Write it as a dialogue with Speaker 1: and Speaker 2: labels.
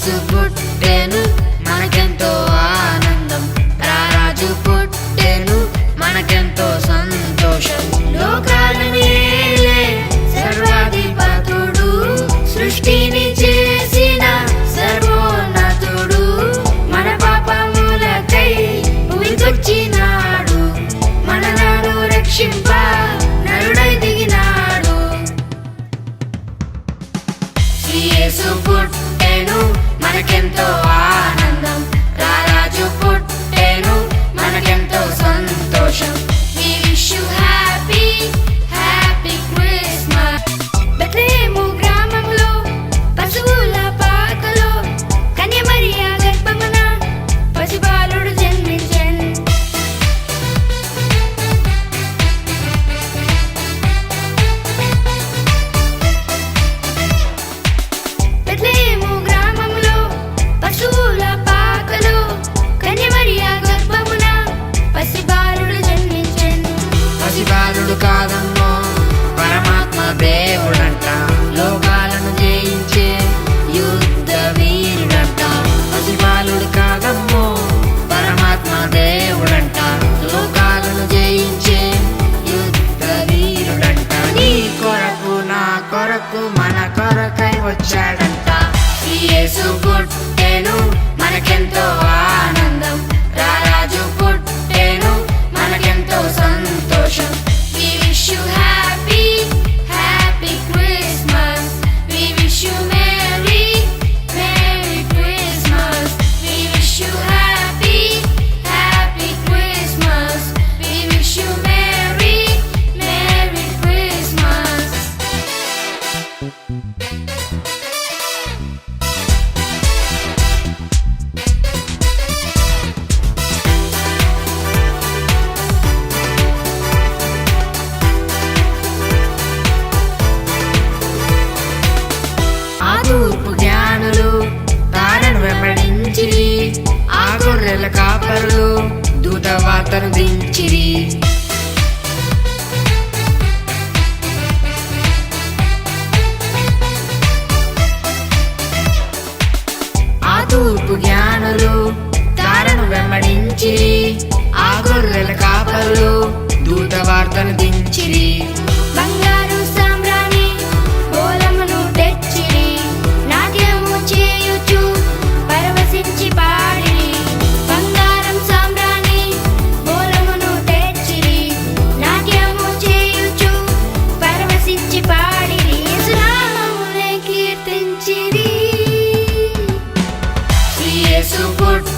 Speaker 1: యేసు పుట్టెను మనకెంతో ఆనందం, రారాజు పుట్టెను మనకెంతో సంతోషం. లోకాలను ఏలే సర్వాధిపతుడు, సృష్టిని చేసిన సర్వోన్నతుడు, మన పాపములకై భూమికొచ్చినాడు, మనలను రక్షింప నరుడై దిగినాడు. యేసు పుట్టెను మనకెంతో ఆనందం, రారాజు పుట్టెను మనకెంతో సంతోషం. We wish you happy, happy Christmas. Bethlehem గ్రామంలో పశువుల పాకలో కన్య మరియ గర్భమున పసిబాలుడు జన్మించెను. బెత్లెహేము గ్రామంలో పశువుల పాకలో కన్య మరియ గర్భమున పసిబాలుడు జన్మించెను. పసిబాలుడు కాదమ్మో పరమాత్మ దేవుడంట, లోకాలను జయించే యుద్ధ వీరుడంట. పసిబాలుడు కాదమ్మో పరమాత్మ దేవుడంట, లోకాలను జయించే యుద్ధ వీరుడంట. నీ కొరకు నా కొరకు మన కొరకై వచ్చాడంట. యేసు పుట్టెను మనకెంతో ఆనందం, రారాజు పుట్టెను మనకెంతో సంతోషం. We wish you happy, happy Christmas. We wish you merry, merry Christmas. We wish you happy, happy Christmas. We wish you merry, merry Christmas. ఆ తూర్పు జ్ఞానులు తారను వెంబడించిరి, ఆ గొర్రెల కాపరులు దూత వార్తను దించిరి. ఆ తూర్పు జ్ఞానులు తారను వెంబడించిరి, ఆ గొర్రెల కాపరులు దూత వార్తను దించిరి. బంగారు సామ్రాణి బోలమును తెచ్చిరి, నాట్యము చేయుచు పరవశించి పాడిరి. బంగారం సామ్రాణి బోలమును తెచ్చిరి, నాట్యము చేయుచు పరవశించి పాడిరి. యేసునామమునే కీర్తించిరి. యేసు పుట్టెను